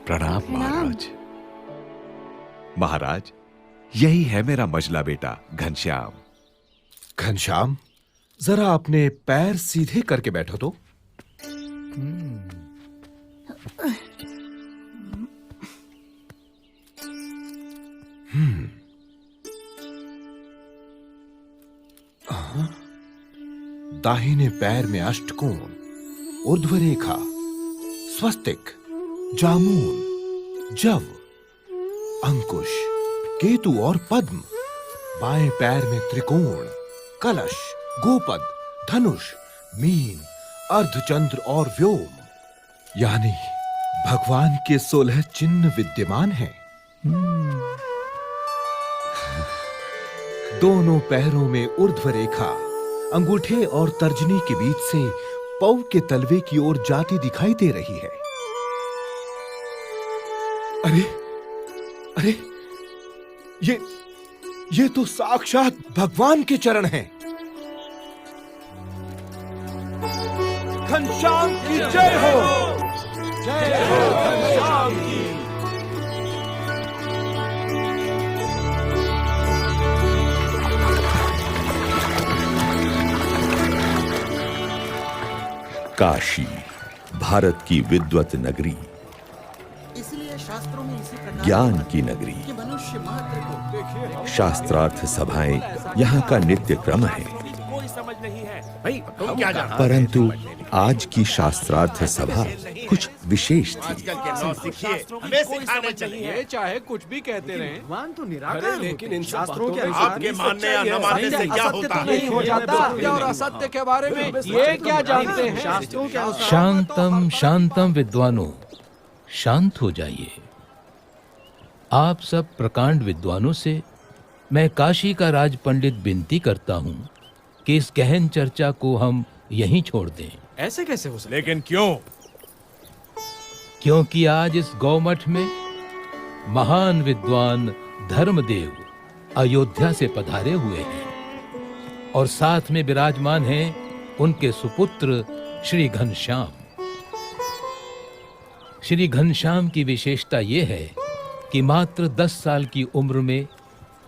प्रणाम महाराज। महाराज, यही है मेरा मझला बेटा घनश्याम। घनश्याम, जरा अपने पैर सीधे करके बैठो तो। दाहिने पैर में अष्टकोण, ऊर्ध्व रेखा, स्वस्तिक, जामुन, जव, अंकुश, केतु और पद्म। बाएं पैर में त्रिकोण, कलश, गोपद, धनुष, मीन, अर्धचंद्र और व्योम। यानी भगवान के 16 चिन्ह विद्यमान हैं। दोनों पैरों में ऊर्ध्व रेखा अंगूठे और तर्जनी के बीच से पौ के तलवे की ओर जाती दिखाई दे रही है। अरे अरे, ये तो साक्षात भगवान के चरण हैं। घनश्याम की जय हो। जय हो घनश्याम की। काशी, भारत की विद्वत नगरी, इसलिए शास्त्रों में इसी प्रकार ज्ञान की नगरी, कि मनुष्य मात्र को शास्त्रार्थ सभाएं यहाँ का नित्य क्रम है। कोई समझ नहीं है। भाई, तुम क्या जानते हो? परंतु आज की शास्त्रार्थ सभा कुछ विशेष थी। आजकल के नौसिख सीखिए, हमें सिखाने चाहिए। चाहे कुछ भी कहते रहे, भगवान तो निराकार अरे होते लेकिन हैं। इन शास्त्रों के आपके मानने या न मानने से क्या होता है? नहीं हो जाता। सत्य और असत्य के बारे में ये क्या जानते हैं? शास्त्रों के अनुसार शांतम शांतम विद्वानों, शांत हो जाइए। आप सब प्रकांड विद्वानों से मैं काशी का राज पंडित विनती करता हूँ कि इस गहन चर्चा को हम यहीं छोड़ दें। ऐसे कैसे हो सकता? लेकिन क्यों? क्योंकि आज इस गौमठ में महान विद्वान धर्मदेव अयोध्या से पधारे हुए हैं और साथ में विराजमान हैं उनके सुपुत्र श्री घनश्याम। श्री घनश्याम की विशेषता ये है कि मात्र 10 साल की उम्र में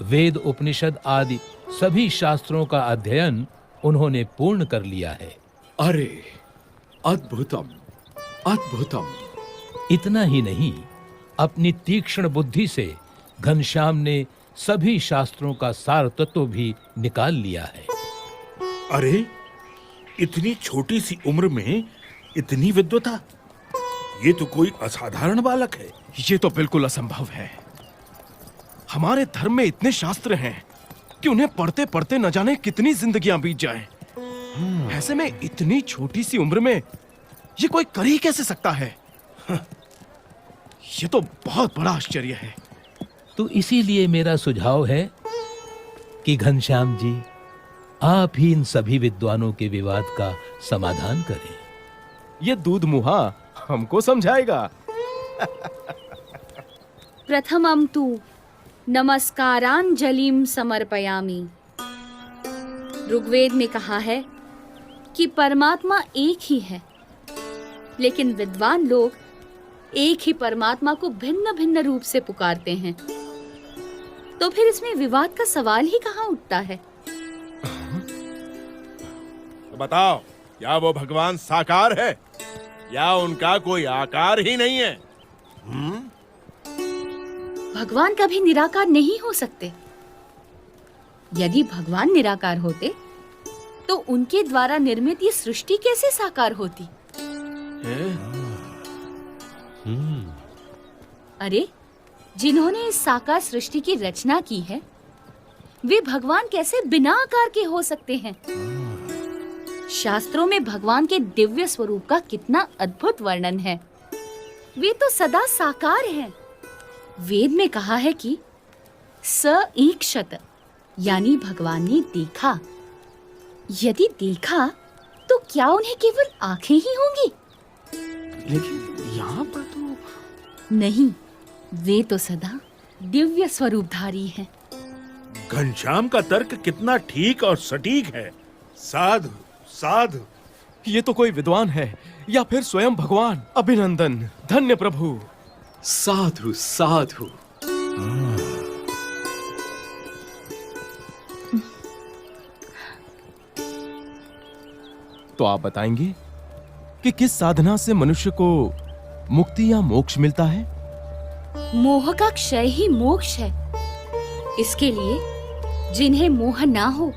वेद, उपनिषद आदि सभी शास्त्रों का अध्ययन उन्होंने पूर्ण कर लिया है। अरे अद्भुतम, अद्भुतम। इतना ही नहीं, अपनी तीक्ष्ण बुद्धि से घनश्याम ने सभी शास्त्रों का सार तत्व भी निकाल लिया है। अरे इतनी छोटी सी उम्र में इतनी विद्वता, ये तो कोई असाधारण बालक है। ये तो बिल्कुल असंभव है। हमारे धर्म में इतने शास्त्र हैं कि उन्हें पढ़ते पढ़ते न जाने कितनी जिंदगियां बीत जाएं। ऐसे में इतनी छोटी सी उम्र में ये कोई कर ही कैसे सकता है? ये तो बहुत बड़ा आश्चर्य है। तो इसीलिए मेरा सुझाव है कि घनश्याम जी, आप ही इन सभी विद्वानों के विवाद का समाधान करें। ये दूध मुहा हमको समझाएगा। प्रथमं तु नमस्कारांजलिं समर्पयामि। ऋग्वेद में कहा है कि परमात्मा एक ही है, लेकिन विद्वान लोग एक ही परमात्मा को भिन्न भिन्न रूप से पुकारते हैं। तो फिर इसमें विवाद का सवाल ही कहाँ उठता है? तो बताओ, क्या वो भगवान साकार है या उनका कोई आकार ही नहीं है? भगवान कभी निराकार नहीं हो सकते। यदि भगवान निराकार होते तो उनके द्वारा निर्मित ये सृष्टि कैसे साकार होती? अरे, जिन्होंने इस साकार सृष्टि की रचना की है, वे भगवान कैसे बिना आकार के हो सकते हैं? शास्त्रों में भगवान के दिव्य स्वरूप का कितना अद्भुत वर्णन है। वे तो सदा साकार हैं। वेद में कहा है कि स ईक्षत, यानी भगवान ने देखा। यदि देखा तो क्या उन्हें केवल आंखें ही होंगी? लेकिन यहाँ पर तो नहीं, वे तो सदा दिव्य स्वरूपधारी हैं। घनश्याम का तर्क कितना ठीक और सटीक है। साधु साधु। ये तो कोई विद्वान है या फिर स्वयं भगवान। अभिनंदन, धन्य प्रभु। साधु साधु। तो आप बताएंगे कि किस साधना से मनुष्य को मुक्ति या मोक्ष मिलता है? मोह का क्षय ही मोक्ष है। इसके लिए जिन्हें मोह ना हो,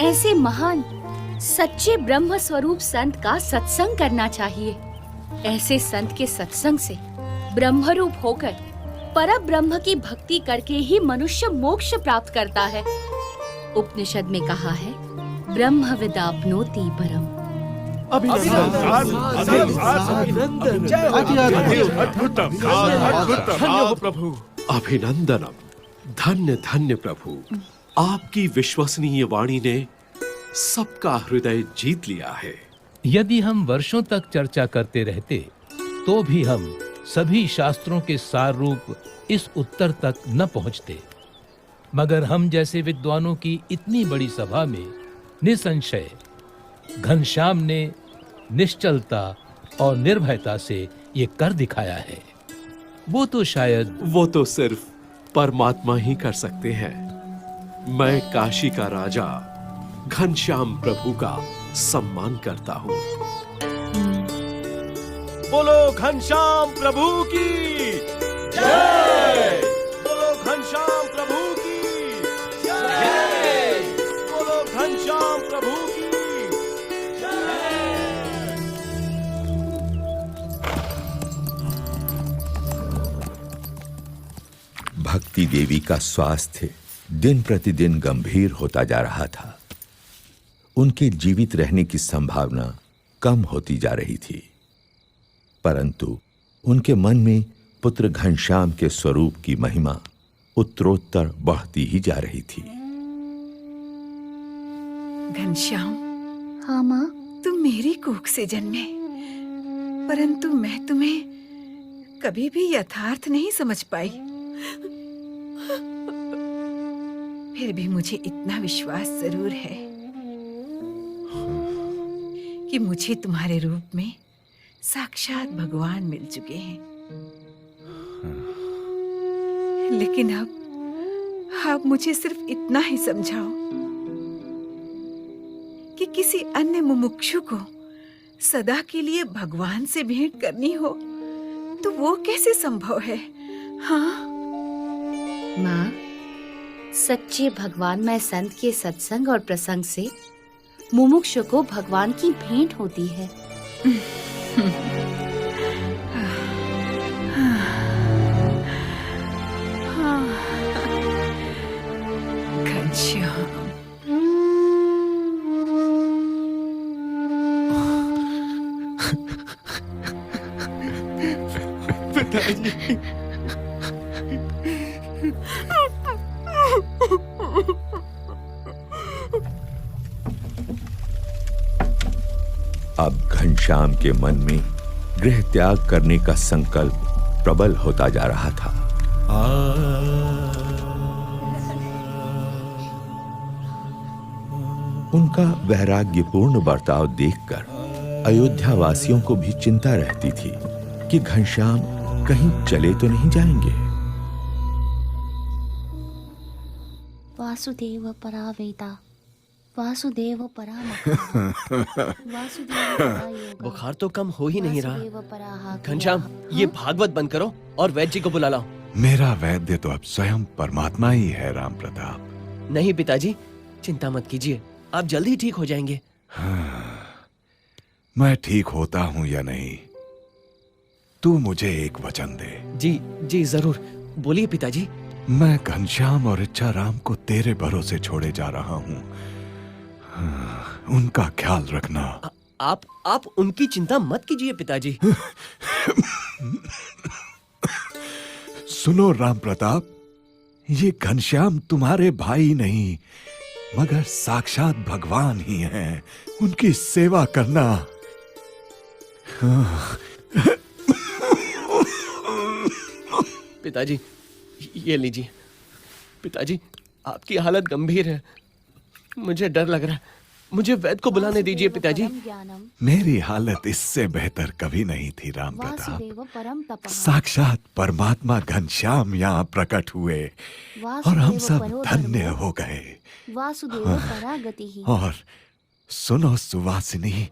ऐसे महान सच्चे ब्रह्म स्वरूप संत का सत्संग करना चाहिए। ऐसे संत के सत्संग से ब्रह्मरूप होकर परब्रह्म की भक्ति करके ही मनुष्य मोक्ष प्राप्त करता है। उपनिषद में कहा है, ब्रह्म विदाप्नोति परम। प्रभु अभिनंदनम। धन्य धन्य प्रभु, आपकी विश्वसनीय वाणी ने सबका हृदय जीत लिया है। यदि हम वर्षों तक चर्चा करते रहते तो भी हम सभी शास्त्रों के सार रूप इस उत्तर तक न पहुंचते, मगर हम जैसे विद्वानों की इतनी बड़ी सभा में निसंशय घनश्याम ने निश्चलता और निर्भयता से ये कर दिखाया है। वो तो सिर्फ परमात्मा ही कर सकते हैं। मैं काशी का राजा घनश्याम प्रभु का सम्मान करता हूँ। बोलो घनश्याम प्रभु की जय। बोलो घनश्याम प्रभु की जय। बोलो घनश्याम प्रभु की भक्ति देवी का स्वास्थ्य दिन प्रतिदिन गंभीर होता जा रहा था। उनके जीवित रहने की संभावना कम होती जा रही थी, परंतु उनके मन में पुत्र घनश्याम के स्वरूप की महिमा उत्तरोत्तर बढ़ती ही जा रही थी। घनश्याम, हाँ माँ। तुम मेरी कोख से जन्मे, परंतु मैं तुम्हें कभी भी यथार्थ नहीं समझ पाई। फिर भी मुझे इतना विश्वास जरूर है कि मुझे तुम्हारे रूप में साक्षात भगवान मिल चुके हैं। लेकिन अब मुझे सिर्फ इतना ही समझाओ कि किसी अन्य मुमुक्षु को सदा के लिए भगवान से भेंट करनी हो तो वो कैसे संभव है? हाँ माँ, सच्चे भगवान में संत के सत्संग और प्रसंग से मुमुक्षु को भगवान की भेंट होती है। घनश्याम, पिताजी। अब घनश्याम के मन में गृह त्याग करने का संकल्प प्रबल होता जा रहा था। उनका वैराग्यपूर्ण बर्ताव देखकर अयोध्या वासियों को भी चिंता रहती थी कि घनश्याम कहीं चले तो नहीं जाएंगे। वासुदेव परावेता, वासुदेव वासुदेव। बुखार तो कम हो ही नहीं रहा। घनश्याम, ये भागवत बंद करो और वैद्य जी को बुला लाओ। मेरा वैद्य तो अब स्वयं परमात्मा ही है राम प्रताप। नहीं पिताजी, चिंता मत कीजिए, आप जल्दी ठीक हो जाएंगे। मैं ठीक होता हूँ या नहीं, तू मुझे एक वचन दे। जी जी जरूर, बोलिए पिताजी। मैं घनश्याम और इच्छाराम को तेरे भरोसे छोड़े जा रहा हूँ। उनका ख्याल रखना। आप उनकी चिंता मत कीजिए पिताजी। सुनो राम प्रताप, ये घनश्याम तुम्हारे भाई नहीं मगर साक्षात भगवान ही हैं। उनकी सेवा करना। पिताजी ये लीजिए। पिताजी, आपकी हालत गंभीर है, मुझे डर लग रहा है, मुझे वैद्य को बुलाने दीजिए पिताजी। मेरी हालत इससे बेहतर कभी नहीं थी राम प्रताप। साक्षात परमात्मा घनश्याम यहाँ प्रकट हुए और हम सब धन्य हो गए। और सुनो सुवासिनी,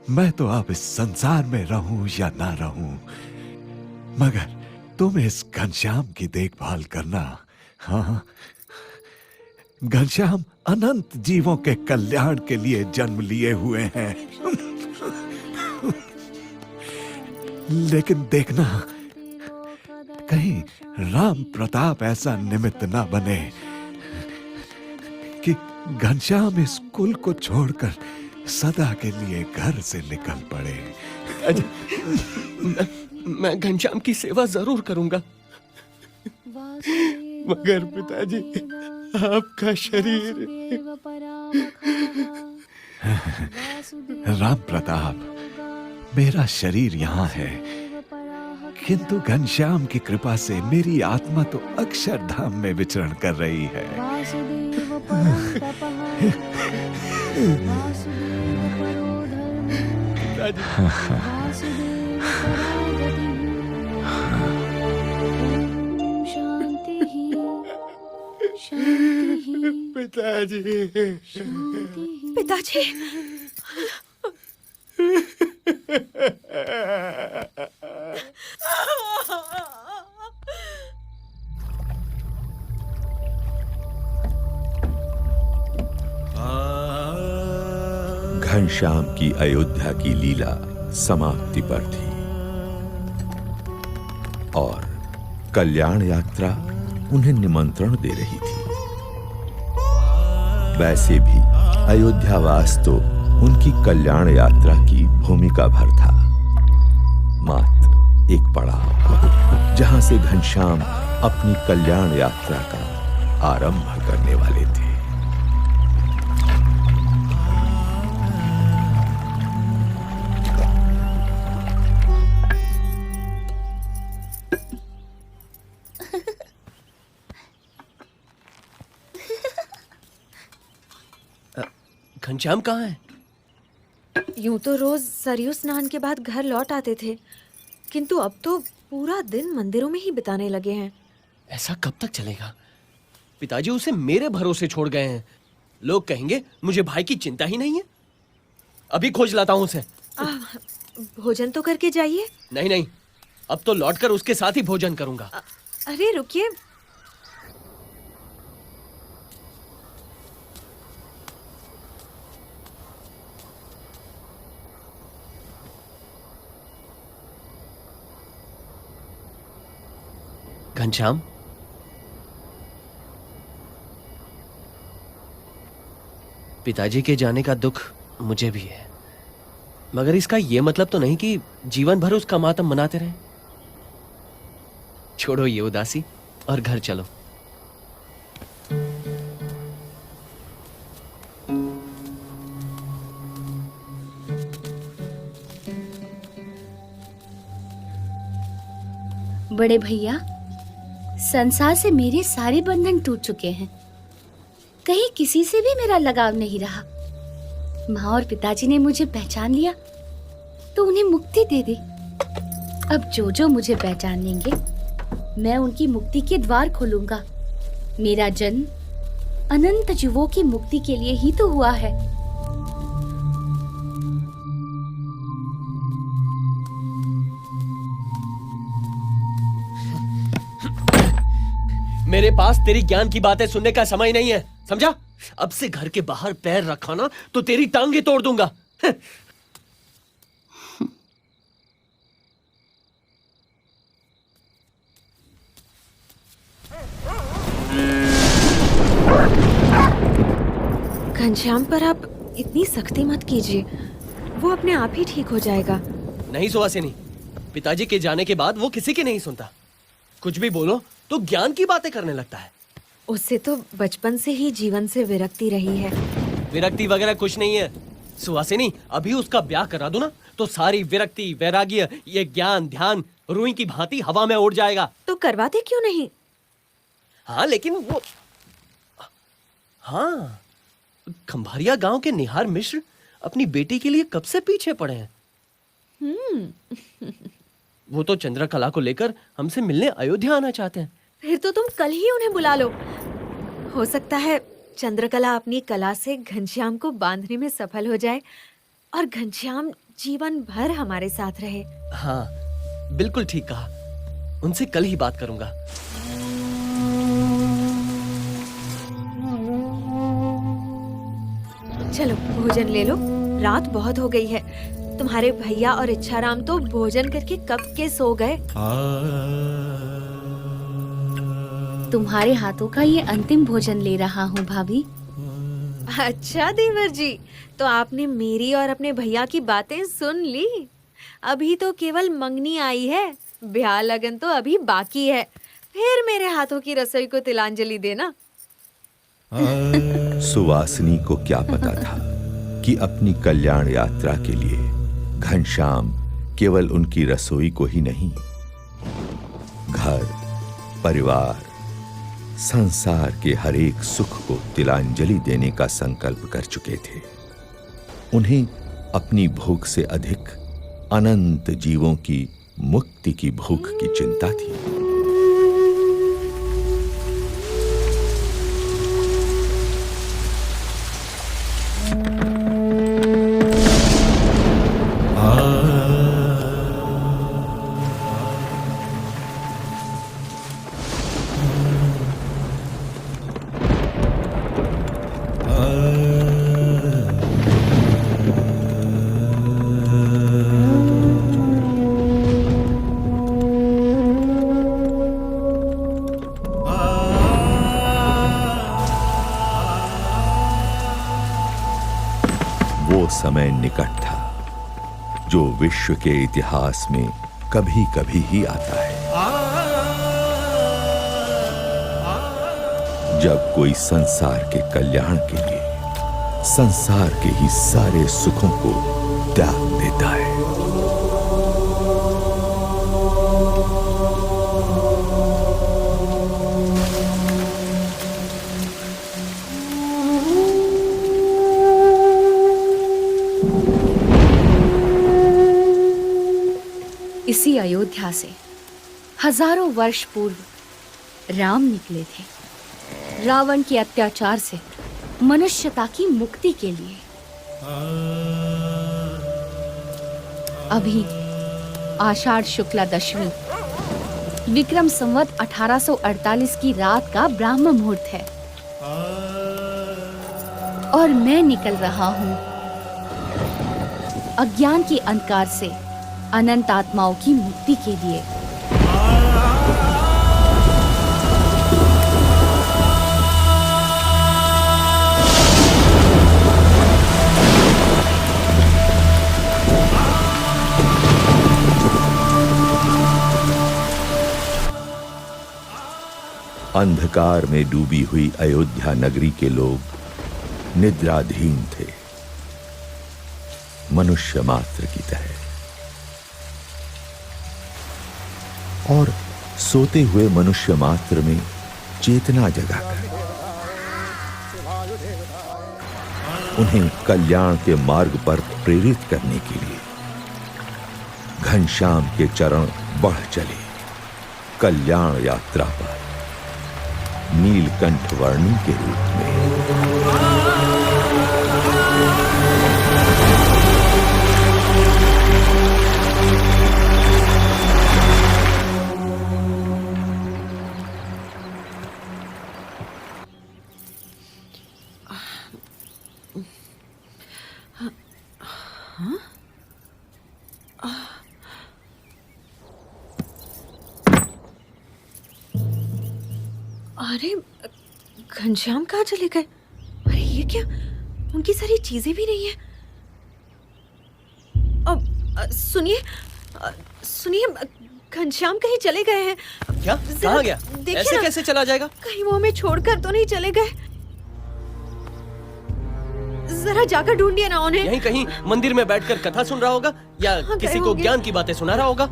मैं तो अब इस संसार में रहूं या ना रहूं, मगर तुम इस घनश्याम की देखभाल करना। हाँ, घनश्याम अनंत जीवों के कल्याण के लिए जन्म लिए हुए हैं। लेकिन देखना, कहीं राम प्रताप ऐसा निमित्त ना बने कि घनश्याम इस कुल को छोड़कर सदा के लिए घर से निकल पड़े। मैं घनश्याम की सेवा जरूर करूंगा, मगर पिताजी आपका शरीर। राम प्रताप, मेरा शरीर यहाँ है, किंतु घनश्याम की कृपा से मेरी आत्मा तो अक्षरधाम में विचरण कर रही है। पिताजी, पिताजी। घनश्याम की अयोध्या की लीला समाप्ति पर थी और कल्याण यात्रा उन्हें निमंत्रण दे रही थी। वैसे भी अयोध्यावास तो उनकी कल्याण यात्रा की भूमिका भर था, मात्र एक पड़ाव जहां से घनश्याम अपनी कल्याण यात्रा का आरंभ करने वाले थे। घनश्याम कहाँ है? यूं तो रोज सरयू स्नान के बाद घर लौट आते थे, किंतु अब तो पूरा दिन मंदिरों में ही बिताने लगे हैं। ऐसा कब तक चलेगा? पिताजी उसे मेरे भरोसे छोड़ गए हैं। लोग कहेंगे मुझे भाई की चिंता ही नहीं है। अभी खोज लाता हूँ उसे। भोजन तो करके जाइए। नहीं नहीं, अब तो लौटकर उसके साथ ही भोजन करूंगा। अरे रुकिए, घनश्याम, पिताजी के जाने का दुख मुझे भी है, मगर इसका यह मतलब तो नहीं कि जीवन भर उसका मातम मनाते रहें। छोड़ो ये उदासी और घर चलो। बड़े भैया, संसार से मेरे सारे बंधन टूट चुके हैं। कहीं किसी से भी मेरा लगाव नहीं रहा। माँ और पिताजी ने मुझे पहचान लिया तो उन्हें मुक्ति दे दी। अब जो जो मुझे पहचान लेंगे, मैं उनकी मुक्ति के द्वार खोलूंगा। मेरा जन्म अनंत जीवों की मुक्ति के लिए ही तो हुआ है। मेरे पास तेरी ज्ञान की बातें सुनने का समय नहीं है, समझा? अब से घर के बाहर पैर रखा ना तो तेरी टांगे तोड़ दूंगा। घनश्याम पर आप इतनी सख्ती मत कीजिए, वो अपने आप ही ठीक हो जाएगा। नहीं सुवासिनी, पिताजी के जाने के बाद वो किसी की नहीं सुनता। कुछ भी बोलो तो ज्ञान की बातें करने लगता है। उससे तो बचपन से ही जीवन से विरक्ति रही है। विरक्ति वगैरह कुछ नहीं है सुहासिनी। अभी उसका ब्याह करा दो ना तो सारी विरक्ति, वैराग्य, ये ज्ञान ध्यान रुई की भांति हवा में उड़ जाएगा। तो करवाते क्यों नहीं? हाँ लेकिन वो, हाँ, खंभारिया गांव के निहार मिश्र अपनी बेटी के लिए कब से पीछे पड़े हैं। वो तो चंद्रकला को लेकर हमसे मिलने अयोध्या आना चाहते हैं। फिर तो तुम कल ही उन्हें बुला लो। हो सकता है चंद्रकला अपनी कला से घनश्याम को बांधने में सफल हो जाए और घनश्याम जीवन भर हमारे साथ रहे। हाँ, बिल्कुल ठीक कहा। उनसे कल ही बात करूंगा। चलो भोजन ले लो, रात बहुत हो गई है। तुम्हारे भैया और इच्छाराम तो भोजन करके कब के सो गए। तुम्हारे हाथों का ये अंतिम भोजन ले रहा हूँ भाभी। अच्छा देवर जी, तो आपने मेरी और अपने भैया की बातें सुन ली। अभी तो केवल मंगनी आई है, ब्याह लगन तो अभी बाकी है। फिर मेरे हाथों की रसोई को तिलांजलि देना। सुवासिनी को क्या पता था कि अपनी कल्याण यात्रा के लिए घनश्याम केवल उनकी रसोई को ही नहीं, घर, परिवार, संसार के हर एक सुख को तिलांजलि देने का संकल्प कर चुके थे। उन्हें अपनी भूख से अधिक अनंत जीवों की मुक्ति की भूख की चिंता थी। समय निकट था जो विश्व के इतिहास में कभी कभी ही आता है, जब कोई संसार के कल्याण के लिए संसार के ही सारे सुखों को त्याग देता है। इसी अयोध्या से हजारों वर्ष पूर्व राम निकले थे रावण के अत्याचार से मनुष्यता की मुक्ति के लिए। अभी आषाढ़ शुक्ला दशमी विक्रम संवत 1848 की रात का ब्राह्म मुहूर्त है और मैं निकल रहा हूँ अज्ञान की अंधकार से अनंत आत्माओं की मुक्ति के लिए। अंधकार में डूबी हुई अयोध्या नगरी के लोग निद्राधीन थे, मनुष्य मात्र की तरह। और सोते हुए मनुष्य मात्र में चेतना जगाकर उन्हें कल्याण के मार्ग पर प्रेरित करने के लिए घनश्याम के चरण बढ़ चले कल्याण यात्रा पर नीलकंठ वर्णी के रूप में। अरे घनश्याम कहाँ चले गए? अरे ये क्या, उनकी सारी चीजें भी नहीं है। अब सुनिए सुनिए, घनश्याम कहीं चले गए हैं क्या? कहाँ गया? ऐसे कैसे चला जाएगा? कहीं वो हमें छोड़कर तो नहीं चले गए? जरा जाकर ढूंढिए ना उन्हें। यहीं कहीं मंदिर में बैठकर कथा सुन रहा होगा या किसी को ज्ञान की बातें सुना रहा होगा।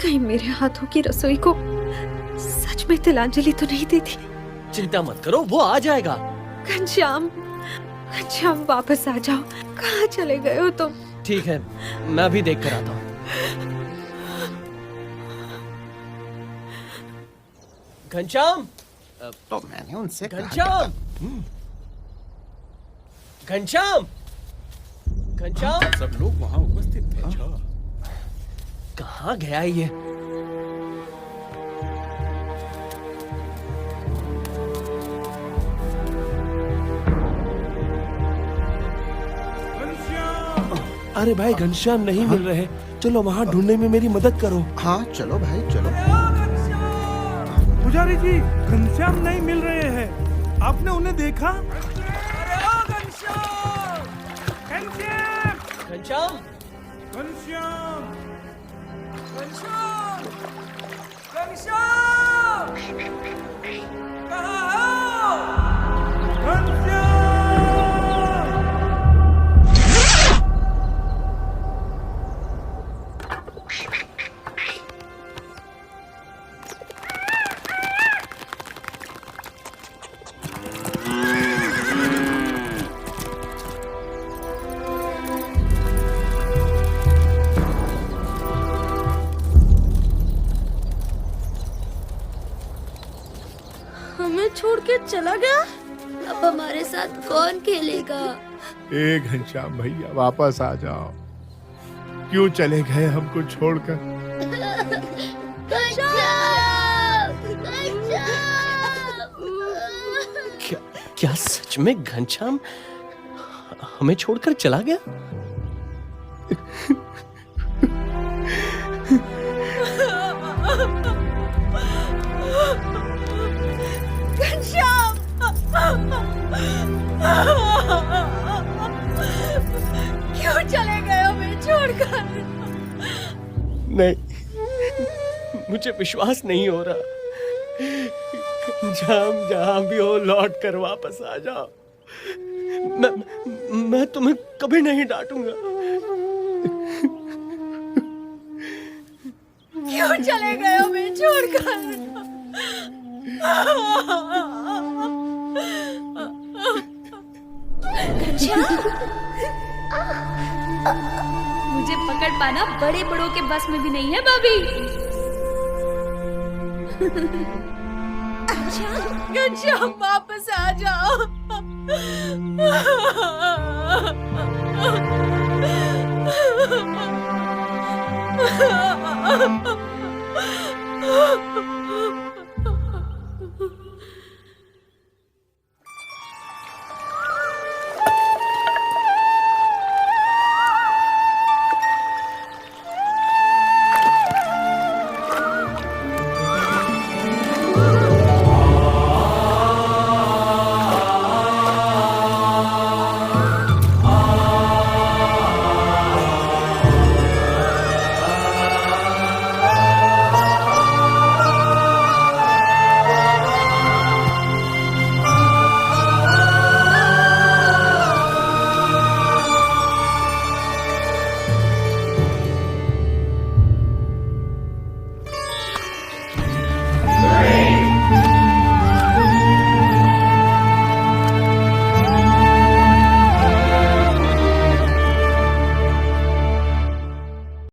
कहीं मेरे हाथों की रसोई को सच में तिलांजलि तो नहीं देती? चिंता मत करो, वो आ जाएगा। घनश्याम, घनश्याम वापस आ जाओ। कहाँ चले गए हो तुम? ठीक है, मैं भी देख कर आता हूँ। घनश्याम, तो मैंने उनसे घनश्याम, घनश्याम, घनश्याम। सब लोग वहाँ उपस्थित थे। कहाँ गया ये? अरे भाई, घनश्याम नहीं मिल रहे। चलो वहाँ ढूंढने में मेरी मदद करो। हाँ चलो भाई चलो। पुजारी जी, घनश्याम नहीं मिल रहे हैं। आपने उन्हें देखा? घनश्याम, घनश्याम, घनश्याम, घनश्याम, कहाँ हो? छोड़ के चला गया। अब हमारे साथ कौन खेलेगा? ए घनश्याम भैया, वापस आ जाओ। क्यों चले गए हमको छोड़कर? क्या सच में घनश्याम हमें छोड़कर चला गया? घनश्याम, क्यों चले गए हमें छोड़कर? नहीं, मुझे विश्वास नहीं हो रहा। जहां भी हो, लौट कर वापस आ जाओ। मैं तुम्हें कभी नहीं डांटूंगा। क्यों चले गए हमें छोड़कर? मुझे पकड़ पाना बड़े बड़ों के बस में भी नहीं है भाभी। घनश्याम, वापस आ जाओ।